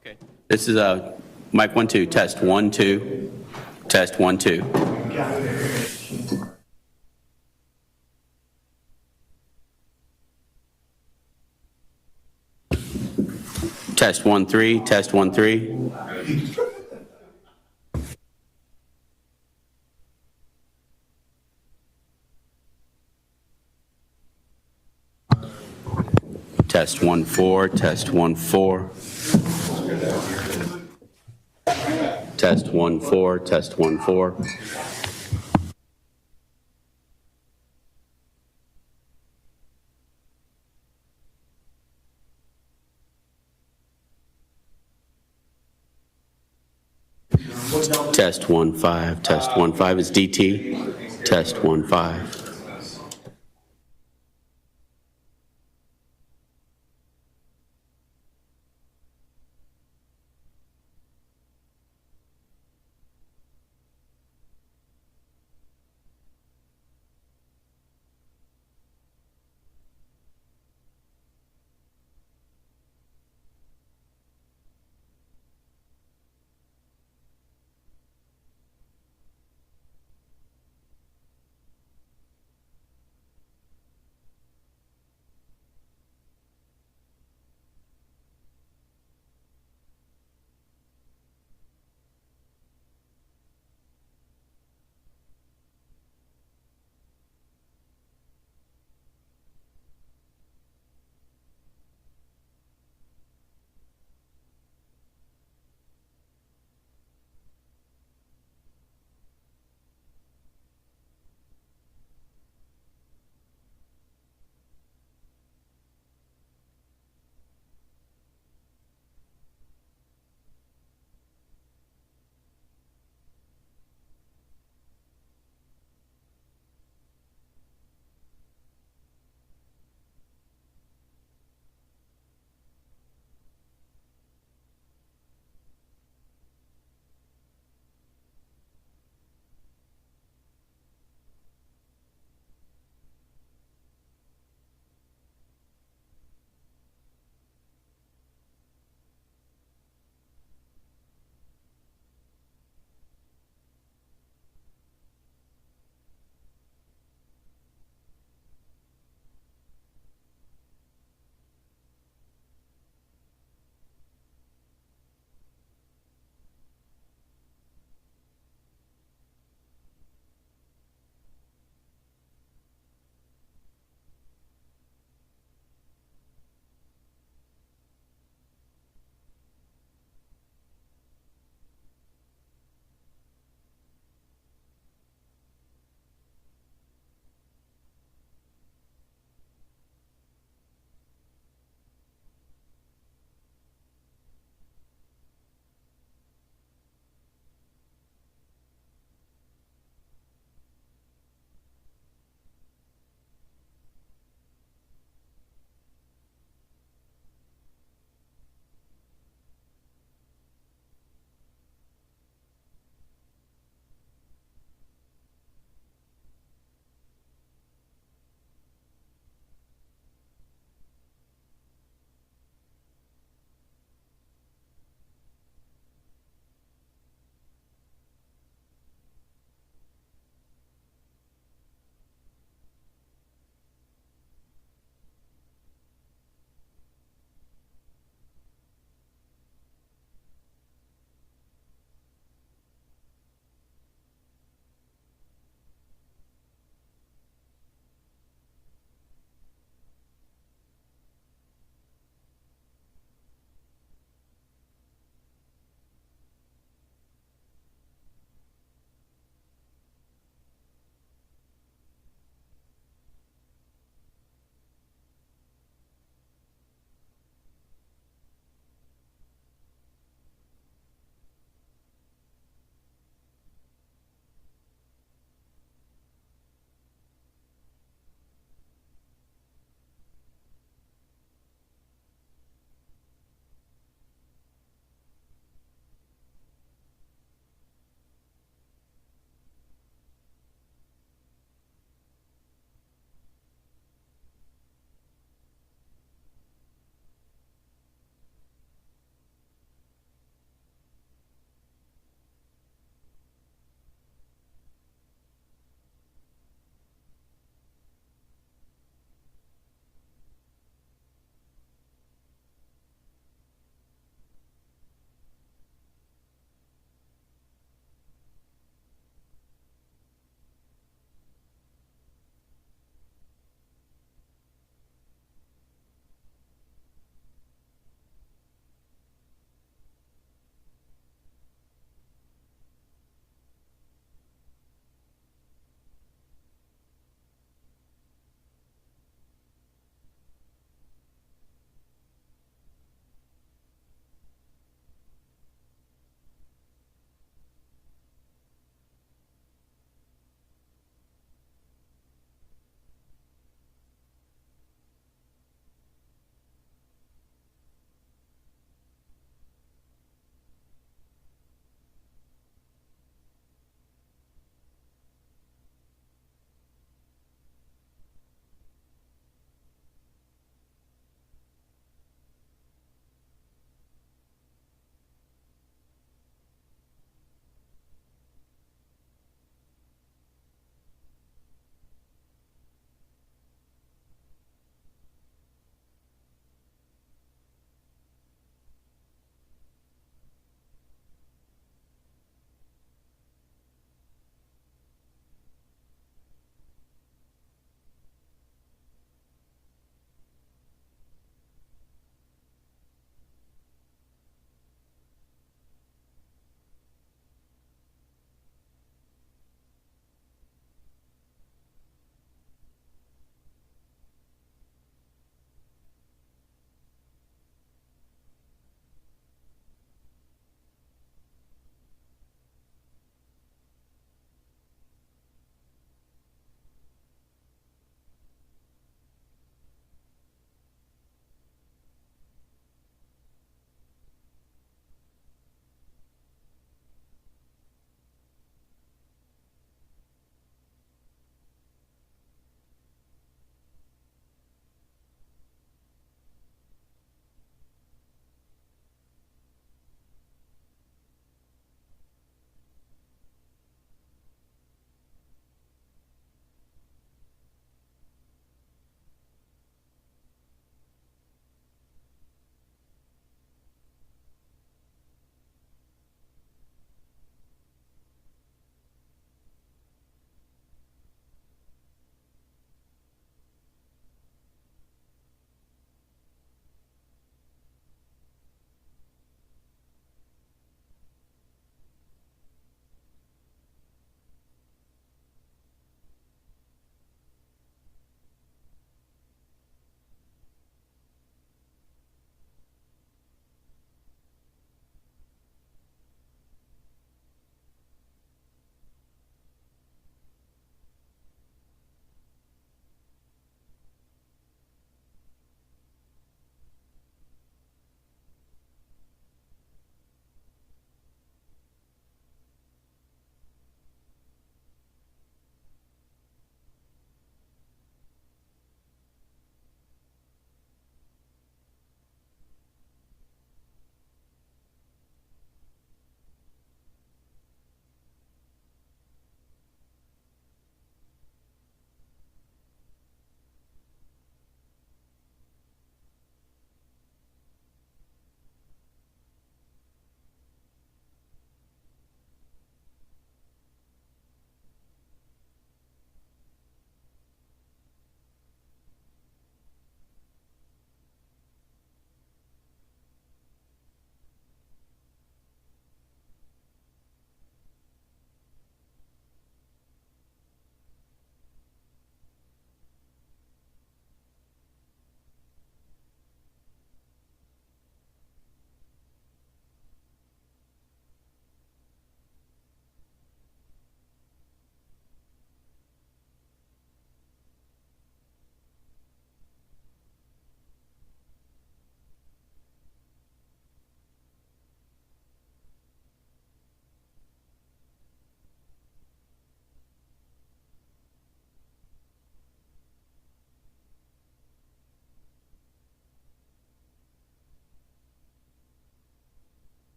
Okay. This is mic 1 2 test 1 2 test 1 2. Test 1 3 test 1 3. Test 1 4 test 1 4. Test 1 4 test 1 4. Test 1 5 test 1 5 is DT. Test 1 5.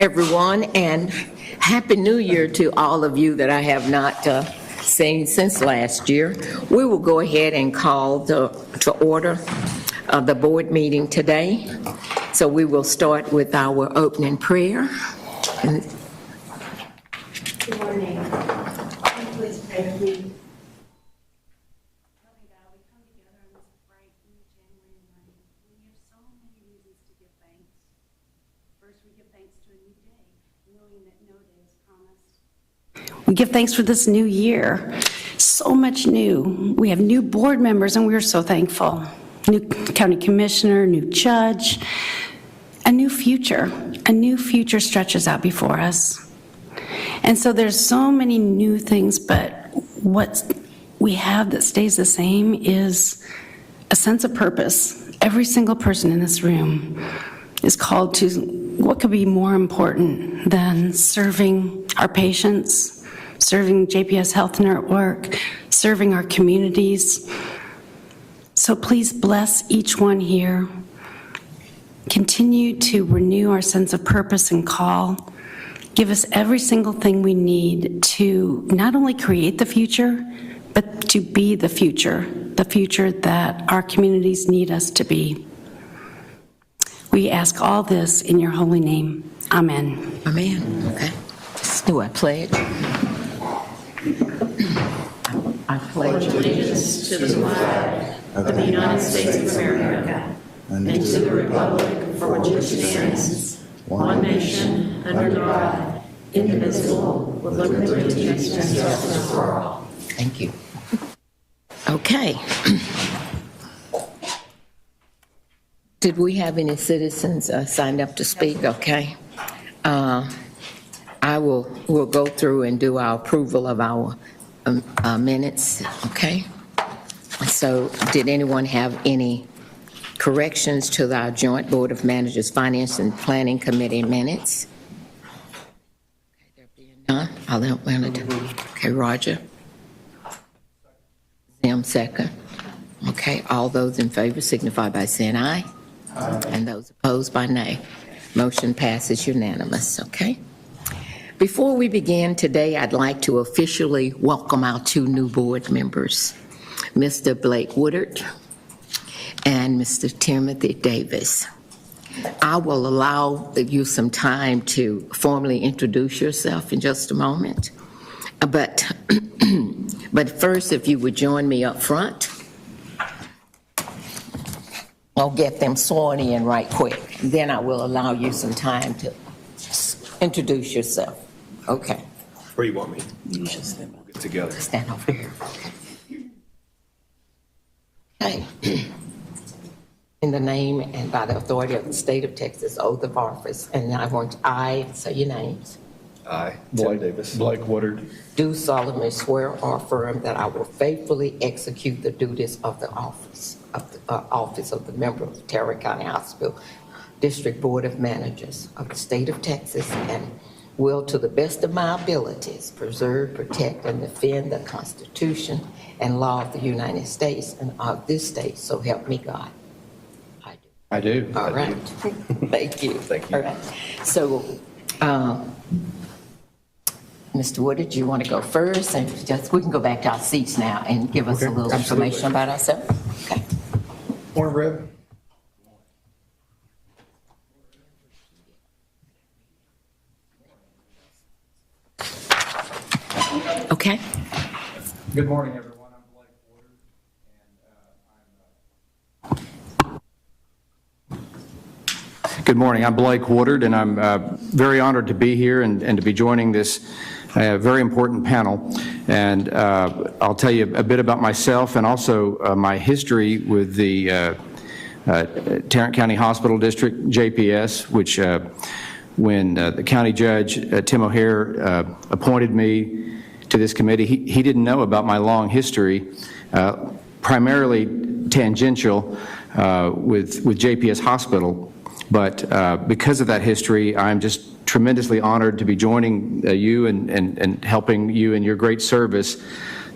Everyone, and Happy New Year to all of you that I have not seen since last year. We will go ahead and call to order the board meeting today. So we will start with our opening prayer. Good morning. Please pray with me. Loving God, we come together on this bright new January morning. We have so many reasons to give thanks. First, we give thanks to a new day, knowing that no day is promised. We give thanks for this new year. So much new. We have new board members, and we are so thankful. New county commissioner, new judge, a new future. A new future stretches out before us. And so there's so many new things, but what we have that stays the same is a sense of purpose. Every single person in this room is called to what could be more important than serving our patients, serving JPS Health Network, serving our communities. So please bless each one here. Continue to renew our sense of purpose and call. Give us every single thing we need to not only create the future, but to be the future that our communities need us to be. We ask all this in your holy name. Amen. Amen. Okay. Let's do our pledge. I pledge allegiance to the flag of the United States of America and to the republic for which it stands, one nation, under God, indivisible, with liberty and justice for all. Thank you. Okay. Did we have any citizens signed up to speak? Okay. We'll go through and do our approval of our minutes, okay? So did anyone have any corrections to our Joint Board of Managers Finance and Planning Committee minutes? Okay, there being none, I'll entertain it. Okay, Roger. Sam, second. Okay, all those in favor signify by saying aye. Aye. And those opposed by nay. Motion passes unanimous, okay? Before we begin today, I'd like to officially welcome our two new board members, Mr. Blake Woodard and Mr. Timothy Davis. I will allow you some time to formally introduce yourself in just a moment. But first, if you would join me up front, I'll get them sworn in right quick. Then I will allow you some time to introduce yourself. Okay. Where you want me? You should stand. We'll get together. Stand over here. Okay. In the name and by the authority of the state of Texas, oath of office, and I say your names. I, Tim Davis. Blake Woodard. Do solemnly swear or affirm that I will faithfully execute the duties of the office of the member of the Tarrant County Hospital District Board of Managers of the state of Texas, and will, to the best of my abilities, preserve, protect, and defend the Constitution and law of the United States and of this state. So help me God. I do. All right. Thank you. Thank you. All right. So, Mr. Woodard, you want to go first? And we can go back to our seats now and give us a little information about ourselves. Okay. Morning, Reb. Okay. Good morning, everyone. I'm Blake Woodard, Good morning. I'm Blake Woodard, and I'm very honored to be here and to be joining this very important panel. And I'll tell you a bit about myself and also my history with the Tarrant County Hospital District, JPS, which when the county judge, Tim O'Hare, appointed me to this committee, he didn't know about my long history, primarily tangential with JPS Hospital. But because of that history, I'm just tremendously honored to be joining you and helping you in your great service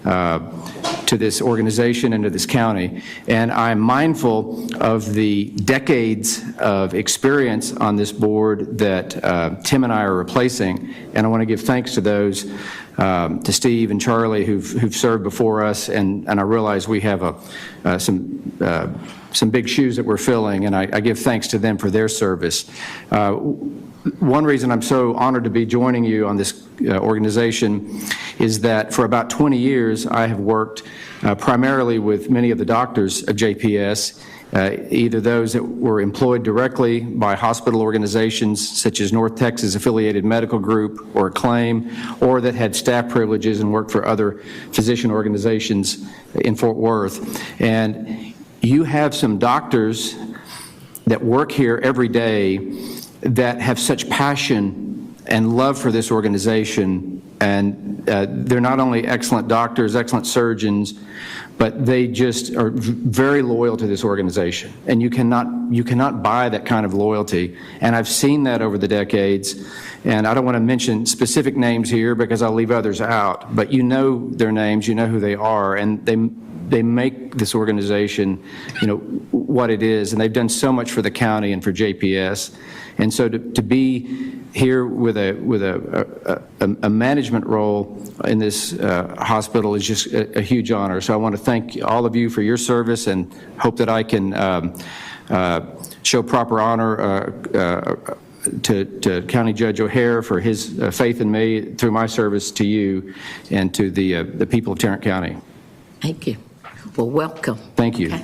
to this organization and to this county. And I'm mindful of the decades of experience on this board that Tim and I are replacing, and I want to give thanks to those, to Steve and Charlie who've served before us, and I realize we have some big shoes that we're filling, and I give thanks to them for their service. One reason I'm so honored to be joining you on this organization is that for about 20 years I have worked primarily with many of the doctors of JPS, either those that were employed directly by hospital organizations such as North Texas Affiliated Medical Group or Acclaim, or that had staff privileges and worked for other physician organizations in Fort Worth. And you have some doctors that work here every day that have such passion and love for this organization, and they're not only excellent doctors, excellent surgeons, but they just are very loyal to this organization. And you cannot buy that kind of loyalty. And I've seen that over the decades. And I don't want to mention specific names here because I'll leave others out, but you know their names, you know who they are, and they make this organization, what it is, and they've done so much for the county and for JPS. And so to be here with a management role in this hospital is just a huge honor. So I want to thank all of you for your service and hope that I can show proper honor to County Judge O'Hare for his faith in me through my service to you and to the people of Tarrant County. Thank you. Well, welcome. Thank you. Okay.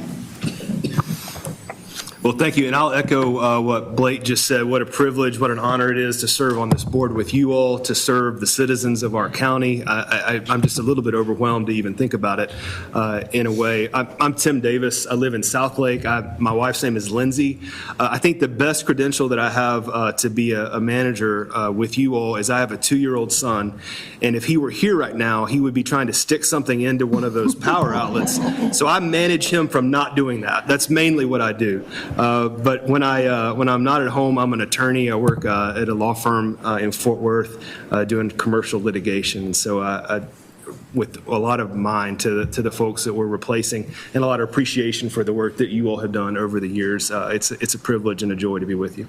Well, thank you, and I'll echo what Blake just said. What a privilege, what an honor it is to serve on this board with you all, to serve the citizens of our county. I'm just a little bit overwhelmed to even think about it in a way. I'm Tim Davis. I live in Southlake. My wife's name is Lindsay. I think the best credential that I have to be a manager with you all is I have a 2-year-old son, and if he were here right now, he would be trying to stick something into one of those power outlets. So I manage him from not doing that. That's mainly what I do. But when I'm not at home, I'm an attorney. I work at a law firm in Fort Worth doing commercial litigation. So with a lot of mind to the folks that we're replacing and a lot of appreciation for the work that you all have done over the years. It's a privilege and a joy to be with you.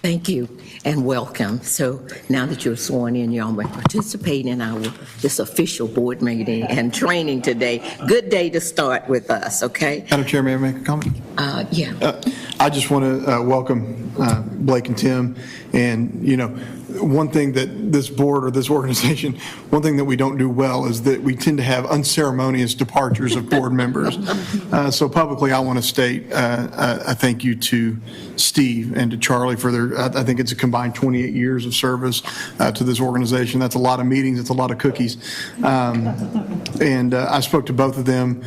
Thank you and welcome. So now that you're sworn in, y'all may participate in this official board meeting and training today. Good day to start with us, okay? Madam Chair, may I make a comment? Yeah. I just want to welcome Blake and Tim. And, one thing that this board or this organization, one thing that we don't do well is that we tend to have unceremonious departures of board members. So publicly, I want to state a thank you to Steve and to Charlie for their, I think it's a combined 28 years of service to this organization. That's a lot of meetings. It's a lot of cookies. And I spoke to both of them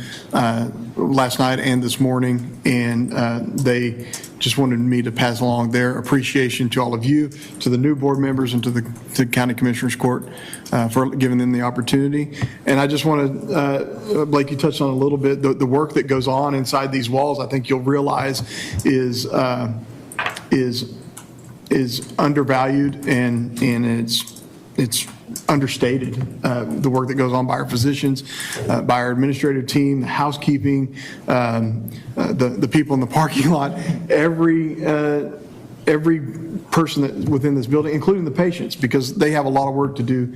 last night and this morning, and they just wanted me to pass along their appreciation to all of you, to the new board members, and to the County Commissioners Court for giving them the opportunity. And I just want to, Blake, you touched on a little bit, the work that goes on inside these walls, I think you'll realize is undervalued and it's understated. The work that goes on by our physicians, by our administrative team, the housekeeping, the people in the parking lot, every person that within this building, including the patients, because they have a lot of work to do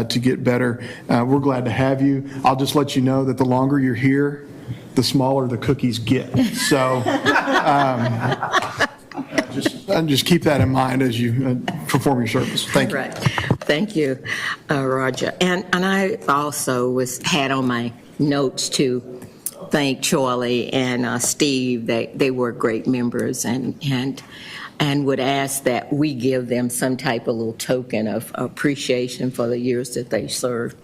to get better. We're glad to have you. I'll just let you know that the longer you're here, the smaller the cookies get. So just keep that in mind as you perform your service. Thank you. Right. Thank you, Roger. And I also had on my notes to thank Charlie and Steve. They were great members and would ask that we give them some type of little token of appreciation for the years that they served.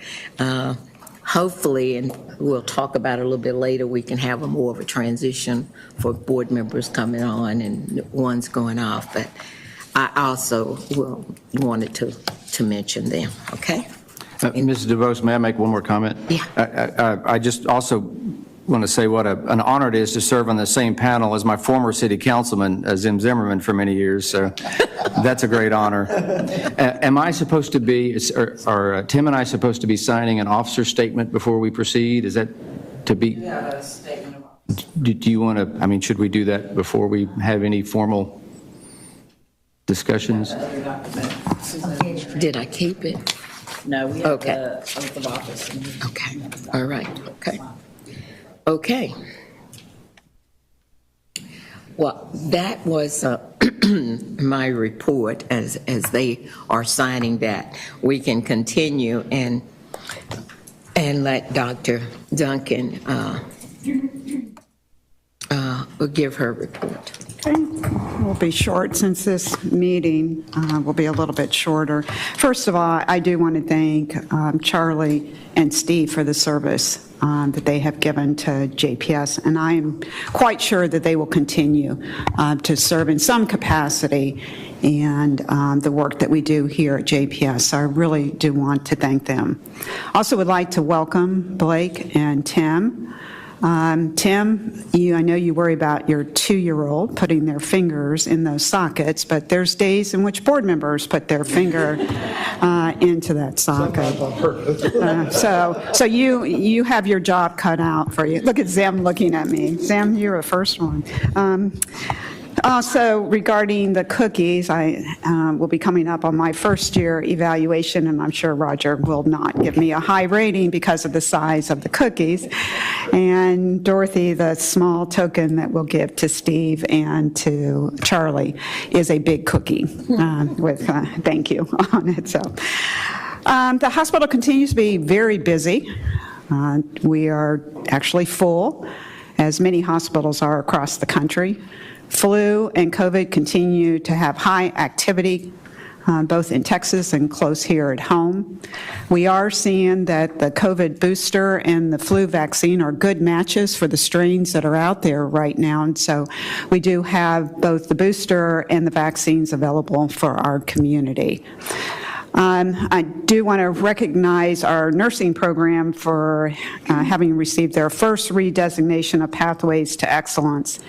Hopefully, and we'll talk about it a little bit later, we can have more of a transition for board members coming on and ones going off. But I also wanted to mention them, okay? Mrs. DeVos, may I make one more comment? Yeah. I just also want to say what an honor it is to serve on the same panel as my former city councilman, Zim Zimmerman, for many years, so that's a great honor. Am I supposed to be, are Tim and I supposed to be signing an officer statement before we proceed? Is that to be? Yeah, a statement of office. Do you want to, I mean, should we do that before we have any formal discussions? Did I keep it? No, we have Okay. the oath of office. Okay, all right, okay. Okay. Well, that was my report as they are signing that. We can continue and let Dr. Duncan give her report. Okay, we'll be short since this meeting will be a little bit shorter. First of all, I do want to thank Charlie and Steve for the service that they have given to JPS, and I am quite sure that they will continue to serve in some capacity and the work that we do here at JPS. So I really do want to thank them. Also would like to welcome Blake and Tim. Tim, I know you worry about your 2-year-old putting their fingers in those sockets, but there's days in which board members put their finger into that socket. So you have your job cut out for you. Look at Zam looking at me. Zam, you're the first one. Also, regarding the cookies, I will be coming up on my first-year evaluation, and I'm sure Roger will not give me a high rating because of the size of the cookies. And Dorothy, the small token that we'll give to Steve and to Charlie is a big cookie with thank you on it. So the hospital continues to be very busy. We are actually full, as many hospitals are across the country. Flu and COVID continue to have high activity, both in Texas and close here at home. We are seeing that the COVID booster and the flu vaccine are good matches for the strains that are out there right now. And so we do have both the booster and the vaccines available for our community. I do want to recognize our nursing program for having received their first redesignation of Pathways to Excellence.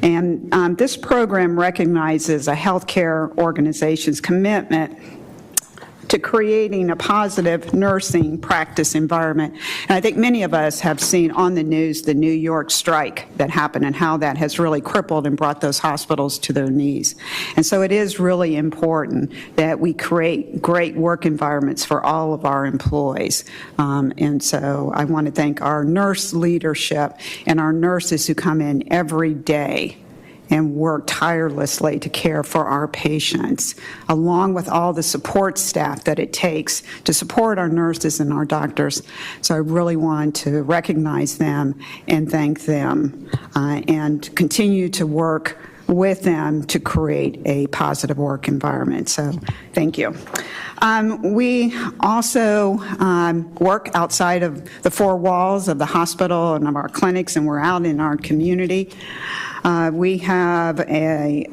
And this program recognizes a healthcare organization's commitment to creating a positive nursing practice environment. And I think many of us have seen on the news the New York strike that happened and how that has really crippled and brought those hospitals to their knees. And so it is really important that we create great work environments for all of our employees. And so I want to thank our nurse leadership and our nurses who come in every day and work tirelessly to care for our patients, along with all the support staff that it takes to support our nurses and our doctors. So I really want to recognize them and thank them and continue to work with them to create a positive work environment. So thank you. We also work outside of the 4 walls of the hospital and of our clinics, and we're out in our community. We have a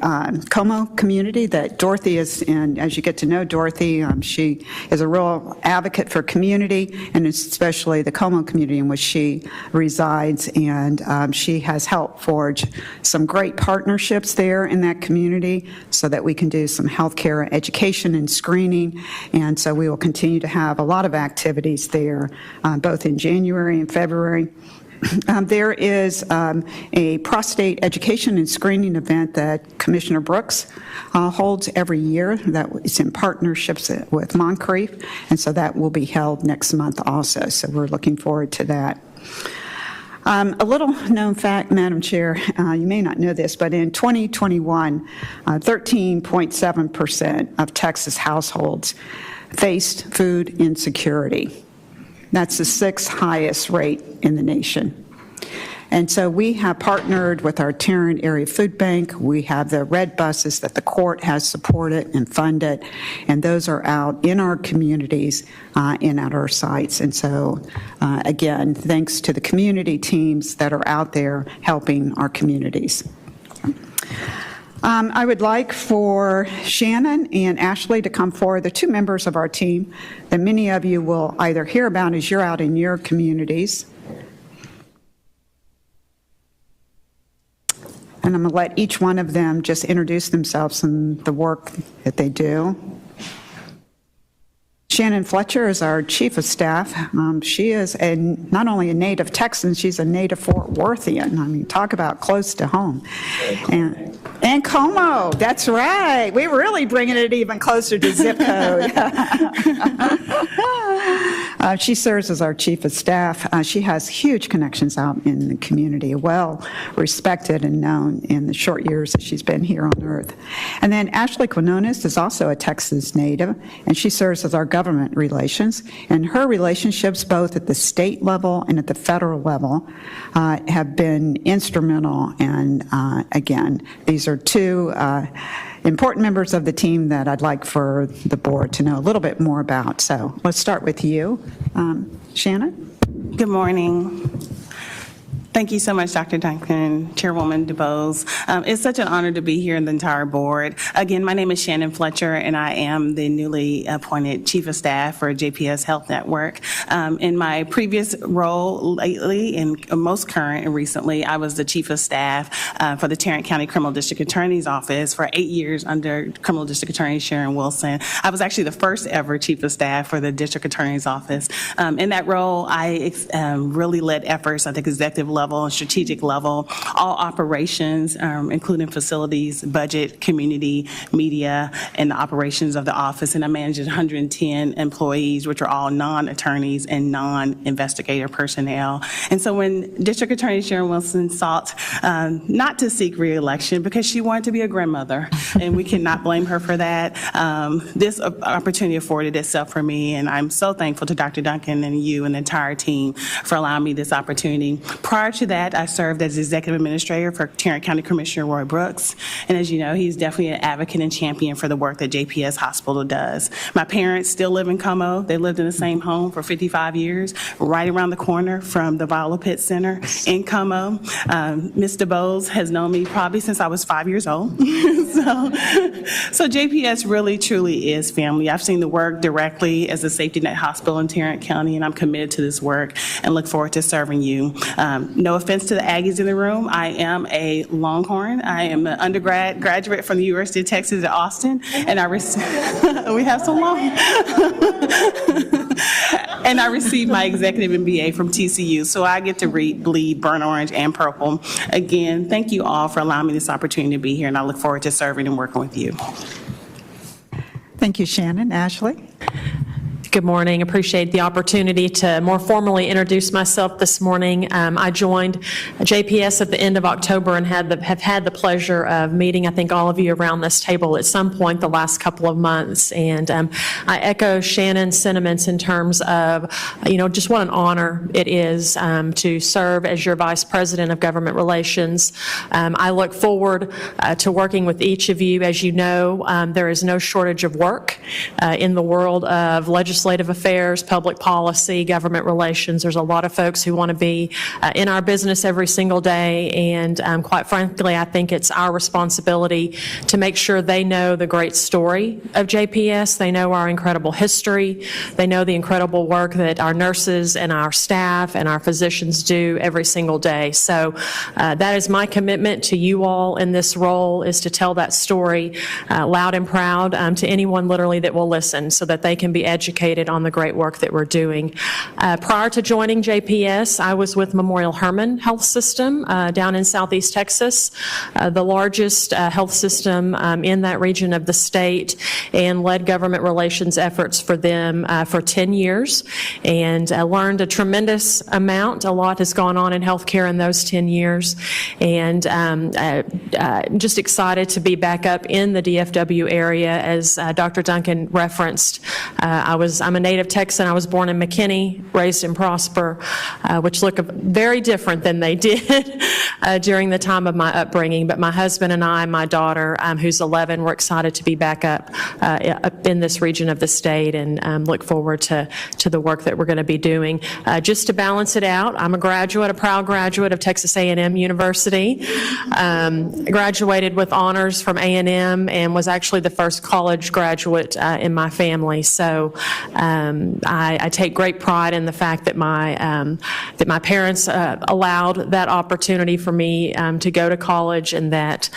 Como community that Dorothy is in. As you get to know Dorothy, she is a real advocate for community, and especially the Como community in which she resides, and she has helped forge some great partnerships there in that community so that we can do some healthcare education and screening, and so we will continue to have a lot of activities there, both in January and February. There is a prostate education and screening event that Commissioner Brooks holds every year that is in partnerships with Moncrief, and so that will be held next month also, so we're looking forward to that. A little known fact, Madam Chair, you may not know this, but in 2021, 13.7% of Texas households faced food insecurity. That's the 6th highest rate in the nation. And so we have partnered with our Tarrant Area Food Bank. We have the red buses that the court has supported and funded, and those are out in our communities and at our sites. And so, again, thanks to the community teams that are out there helping our communities. I would like for Shannon and Ashley to come forward. They're 2 members of our team that many of you will either hear about as you're out in your communities. And I'm going to let each one of them just introduce themselves and the work that they do. Shannon Fletcher is our Chief of Staff. She is not only a native Texan, she's a native Fort Worthian. I mean, talk about close to home. And Como, that's right. We're really bringing it even closer to zip code. She serves as our Chief of Staff. She has huge connections out in the community, well respected and known in the short years that she's been here on Earth. And then Ashley Quinones is also a Texas native, and she serves as our government relations. And her relationships, both at the state level and at the federal level, have been instrumental. And again, these are two important members of the team that I'd like for the board to know a little bit more about. So let's start with you, Shannon. Good morning. Thank you so much, Dr. Duncan, Chairwoman DuBose. It's such an honor to be here and the entire board. Again, my name is Shannon Fletcher, and I am the newly appointed Chief of Staff for JPS Health Network. In my previous role lately, and most current and recently, I was the Chief of Staff for the Tarrant County Criminal District Attorney's Office for 8 years under Criminal District Attorney Sharon Wilson. I was actually the first ever Chief of Staff for the District Attorney's Office. In that role, I really led efforts at the executive level and strategic level, all operations, including facilities, budget, community, media, and the operations of the office. And I managed 110 employees, which are all non-attorneys and non-investigator personnel. And so when District Attorney Sharon Wilson sought not to seek re-election because she wanted to be a grandmother, and we cannot blame her for that, this opportunity afforded itself for me, and I'm so thankful to Dr. Duncan and you and the entire team for allowing me this opportunity. Prior to that, I served as Executive Administrator for Tarrant County Commissioner Roy Brooks, and as you know, he's definitely an advocate and champion for the work that JPS Hospital does. My parents still live in Como. They lived in the same home for 55 years, right around the corner from the Viola Pitt Center in Como. Ms. DuBose has known me probably since I was 5 years old. So JPS really, truly is family. I've seen the work directly as a safety net hospital in Tarrant County, and I'm committed to this work and look forward to serving you. No offense to the Aggies in the room. I am a Longhorn. I am an graduate from the University of Texas at Austin, and we have so long. And I received my executive MBA from TCU, so I get to bleed burnt orange and purple. Again, thank you all for allowing me this opportunity to be here, and I look forward to serving and working with you. Thank you, Shannon. Ashley? Good morning. Appreciate the opportunity to more formally introduce myself this morning. I joined JPS at the end of October and have had the pleasure of meeting, I think, all of you around this table at some point the last couple of months. And I echo Shannon's sentiments in terms of, just what an honor it is to serve as your Vice President of Government Relations. I look forward to working with each of you. As you know, there is no shortage of work in the world of legislative affairs, public policy, government relations. There's a lot of folks who want to be in our business every single day, and quite frankly, I think it's our responsibility to make sure they know the great story of JPS. They know our incredible history. They know the incredible work that our nurses and our staff and our physicians do every single day. So that is my commitment to you all in this role, is to tell that story loud and proud to anyone literally that will listen, so that they can be educated on the great work that we're doing. Prior to joining JPS, I was with Memorial Hermann Health System down in Southeast Texas, the largest health system in that region of the state, and led government relations efforts for them for 10 years, and learned a tremendous amount. A lot has gone on in healthcare in those 10 years, and just excited to be back up in the DFW area. As Dr. Duncan referenced, I'm a native Texan. I was born in McKinney, raised in Prosper, which look very different than they did during the time of my upbringing. But my husband and I, my daughter, who's 11, we're excited to be back up in this region of the state, and look forward to the work that we're going to be doing. Just to balance it out, I'm a proud graduate of Texas A&M University. Graduated with honors from A&M and was actually the first college graduate in my family. So I take great pride in the fact that my parents allowed that opportunity opportunity for me to go to college, and that,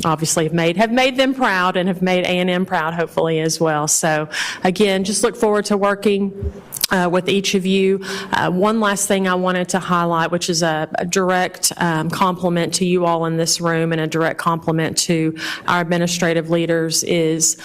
obviously have made them proud and have made A&M proud, hopefully, as well. So, again, just look forward to working with each of you. One last thing I wanted to highlight, which is a direct compliment to you all in this room and a direct compliment to our administrative leaders, is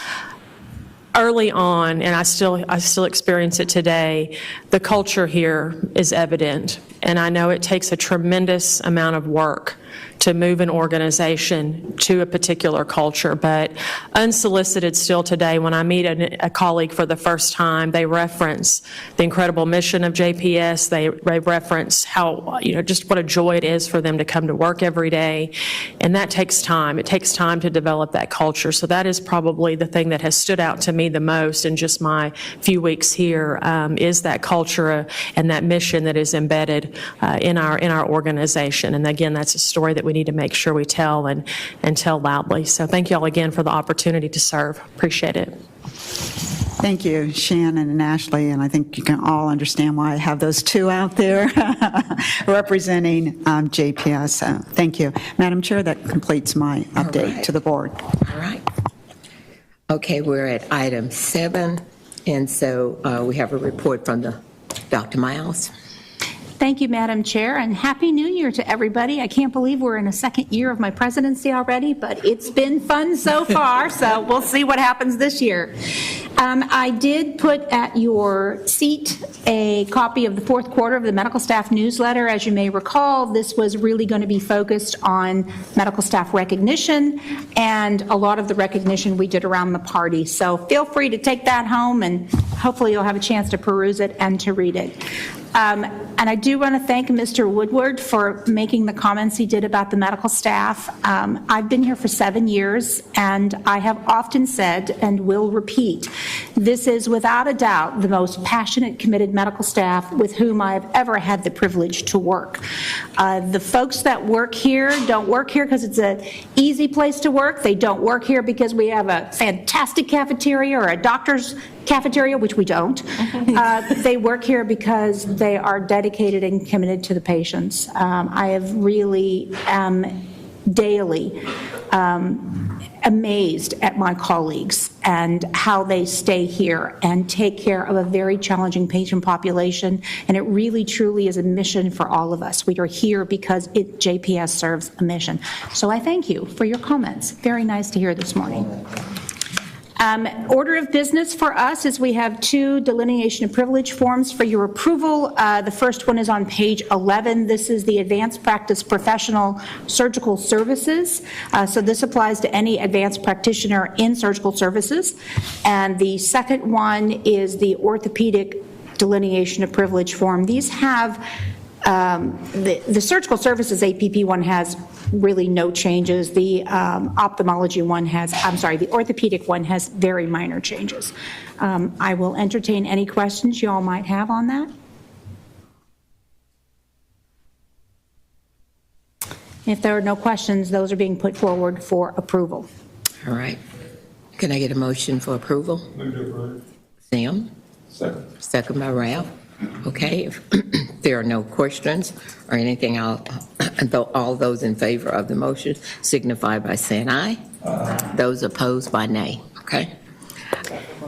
early on, and I still experience it today, the culture here is evident. And I know it takes a tremendous amount of work to move an organization to a particular culture, but unsolicited still today, when I meet a colleague for the first time, they reference the incredible mission of JPS. They reference how, just what a joy it is for them to come to work every day. And that takes time. It takes time to develop that culture. So that is probably the thing that has stood out to me the most in just my few weeks here, is that culture and that mission that is embedded in our organization. And again, that's a story that we need to make sure we tell and tell loudly. So thank you all again for the opportunity to serve. Appreciate it. Thank you, Shannon and Ashley, and I think you can all understand why I have those two out there representing JPS. So thank you. Madam Chair, that completes my update to the board. All right. Okay, we're at item 7, and so we have a report from Dr. Miles. Thank you, Madam Chair, and Happy New Year to everybody. I can't believe we're in a second year of my presidency already, but it's been fun so far, so we'll see what happens this year. I did put at your seat a copy of the fourth quarter of the medical staff newsletter. As you may recall, this was really going to be focused on medical staff recognition, and a lot of the recognition we did around the party. So feel free to take that home, and hopefully you'll have a chance to peruse it and to read it. And I do want to thank Mr. Woodward for making the comments he did about the medical staff. I've been here for 7 years, and I have often said and will repeat, this is without a doubt the most passionate, committed medical staff with whom I have ever had the privilege to work. The folks that work here don't work here because it's an easy place to work. They don't work here because we have a fantastic cafeteria or a doctor's cafeteria, which we don't. They work here because they are dedicated and committed to the patients. I have really daily amazed at my colleagues and how they stay here and take care of a very challenging patient population, and it really truly is a mission for all of us. We are here because JPS serves a mission. So I thank you for your comments. Very nice to hear this morning. Order of business for us is we have 2 delineation of privilege forms for your approval. The first one is on page 11. This is the Advanced Practice Professional Surgical Services. So this applies to any advanced practitioner in surgical services. And the second one is the Orthopedic Delineation of Privilege form. These have the surgical services APP one has really no changes. The ophthalmology one the orthopedic one has very minor changes. I will entertain any questions you all might have on that. If there are no questions, those are being put forward for approval. All right. Can I get a motion for approval? Move to approve. Sam? Second. Second by Ralph. Okay, if there are no questions or anything, all those in favor of the motion signify by saying aye. Those opposed by nay. Okay?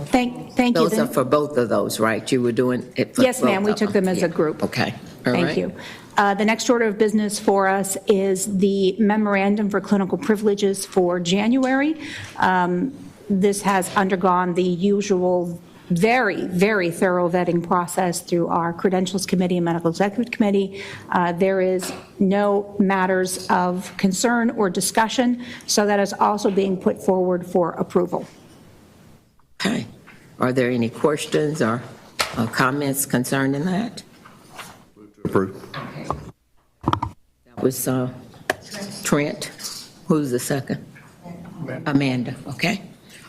Thank you. Those are for both of those, right? You were doing it for Yes, ma'am. both We of took them as a Yeah. group. Okay. All Thank right. you. The next order of business for us is the memorandum for clinical privileges for January. This has undergone the usual very, very thorough vetting process through our Credentials Committee and Medical Executive Committee. There is no matters of concern or discussion, so that is also being put forward for approval. Okay. Are there any questions or comments concerning that? Approve. That was Trent. Who's the second? Amanda. Okay.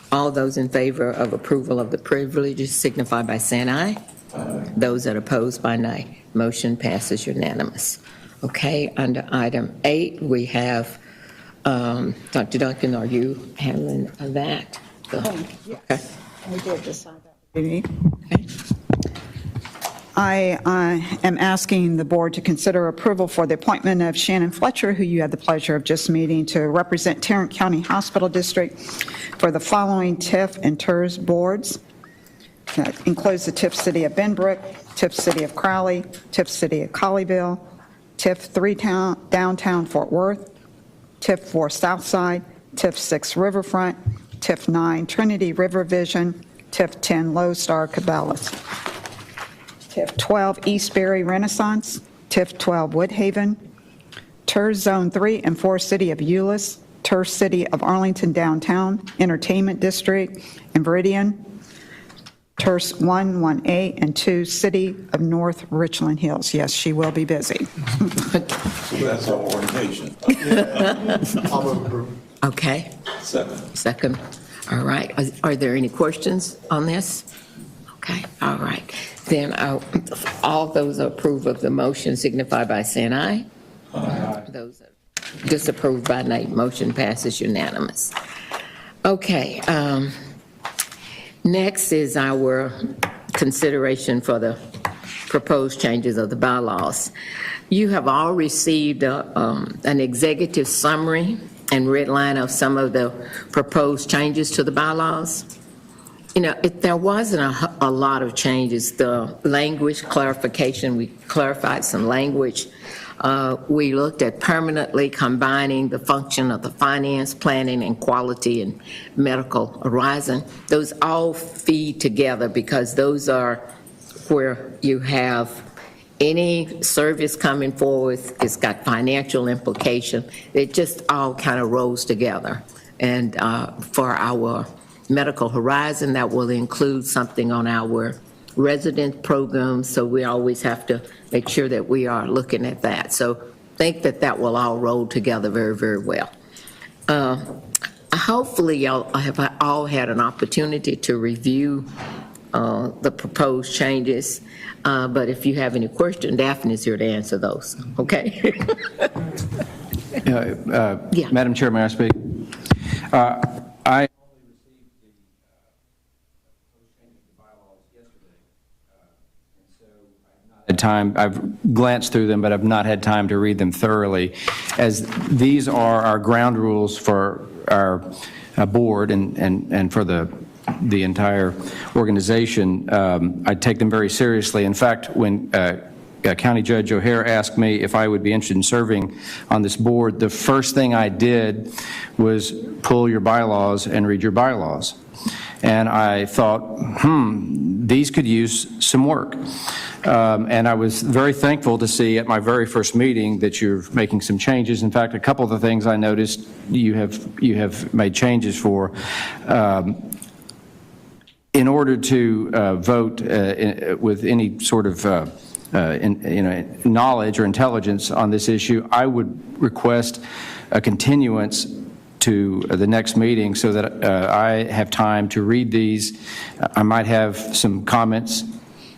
All those in favor of approval of the privileges signify by saying aye. Those that oppose by nay. Motion passes unanimous. Okay, under item 8, we have, Dr. Duncan, are you handling that? Yes. Okay. We did decide that would be me. Okay. I am asking the board to consider approval for the appointment of Shannon Fletcher, who you had the pleasure of just meeting, to represent Tarrant County Hospital District for the following TIF and TERS boards. That includes the TIF City of Benbrook, TIF City of Crowley, TIF City of Colleyville, TIF 3 Downtown Fort Worth, TIF 4 Southside, TIF 6 Riverfront, TIF 9 Trinity River Vision, TIF 10 Lodestar Cabela's, TIF 12 Eastbury Renaissance, TIF 12 Woodhaven, TERS Zone 3 and 4 City of Euless, TERS City of Arlington Downtown, Entertainment District, and Viridian, TERS 1, 1A, and 2 City of North Richland Hills. Yes, she will be busy. That's our organization. I'll move approval. Okay, Second. second. All right. Are there any questions on this? Okay, all right. Then all those approve of the motion signify by saying aye. Aye. Those disapprove by nay. Motion passes unanimous. Okay, next is our consideration for the proposed changes of the bylaws. You have all received an executive summary and red line of some of the proposed changes to the bylaws. You know, there wasn't a lot of changes. The language clarification, we clarified some language. We looked at permanently combining the function of the finance, planning, and quality and medical horizon. Those all feed together because those are where you have any service coming forward, it's got financial implication. It just all kind of rolls together. And for our medical horizon, that will include something on our resident programs, so we always have to make sure that we are looking at that. So think that that will all roll together very, very well. Hopefully y'all have all had an opportunity to review the proposed changes, but if you have any questions, Daphne is here to answer those, okay? Yeah. Madam Chair, may I speak? I had time, I've glanced through them, but I've not had time to read them thoroughly, as these are our ground rules for our board and for the entire organization. I take them very seriously. In fact, when County Judge O'Hare asked me if I would be interested in serving on this board, the first thing I did was pull your bylaws and read your bylaws. And I thought, these could use some work. And I was very thankful to see at my very first meeting that you're making some changes. In fact, a couple of the things I noticed you have made changes for. In order to vote with any sort of knowledge or intelligence on this issue, I would request a continuance to the next meeting so that I have time to read these. I might have some comments,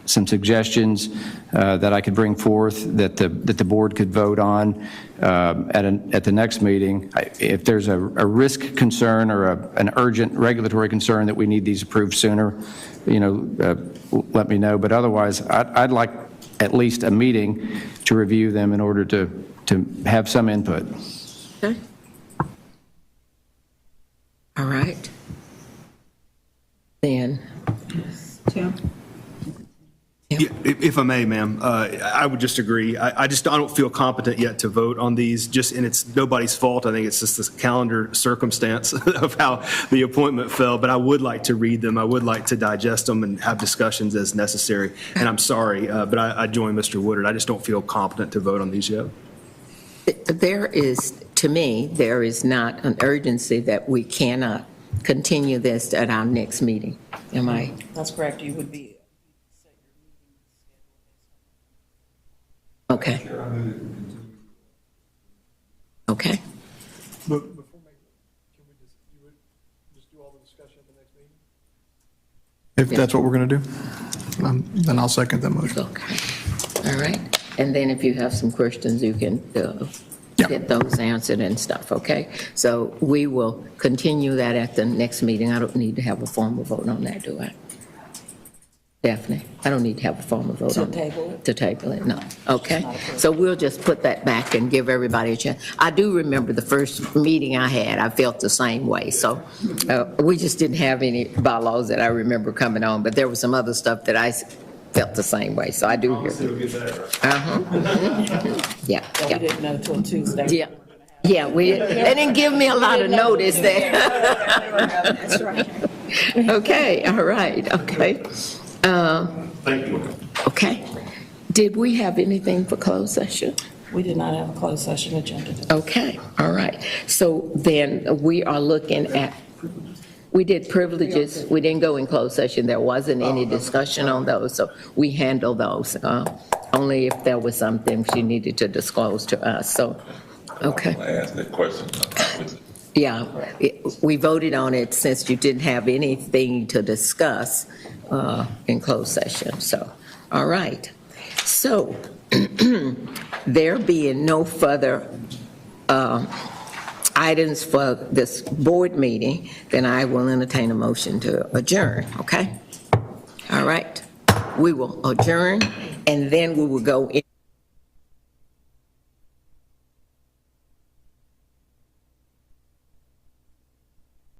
some suggestions that I could bring forth that the board could vote on at the next meeting. If there's a risk concern or an urgent regulatory concern that we need these approved sooner, let me know. But otherwise, I'd like at least a meeting to review them in order to have some input. Okay. All right. Then, Tim? Yeah, if I may, ma'am, I would just agree. I don't feel competent yet to vote on these, and it's nobody's fault. I think it's just this calendar circumstance of how the appointment fell, but I would like to read them. I would like to digest them and have discussions as necessary. And I'm sorry, but I join Mr. Woodard. I just don't feel competent to vote on these yet. To me, there is not an urgency that we cannot continue this at our next meeting. Am I? That's correct. You would be. Okay. Okay. But before you would just do all the discussion at the next meeting? If that's what we're going to do, then I'll second that motion. Okay. All right. And then if you have some questions, you can get those answered and stuff, okay? So we will continue that at the next meeting. I don't need to have a formal vote on that, do I? Daphne, I don't need to have a formal vote To on it. table it? To table it, no. Okay, so we'll just put that back and give everybody a chance. I do remember the first meeting I had, I felt the same way. So we just didn't have any bylaws that I remember coming on, but there was some other stuff that I felt the same way, so I do hear you. Yeah, We yeah, didn't know till Tuesday. yeah. Yeah, they didn't give me a lot of notice there. That's right. Okay, all right, okay. Thank you. Okay. Did we have anything for closed session? We did not have a closed session agenda today. Okay, all right. So then we are looking at, we did privileges, we didn't go in closed session, there wasn't any discussion on those, so we handled those, only if there was something she needed to disclose to us, so, okay. I asked that question. Yeah, we voted on it since you didn't have anything to discuss in closed session, so, all right. So, there being no further items for this board meeting, then I will entertain a motion to adjourn, okay? All right, we will adjourn, and then we will go in.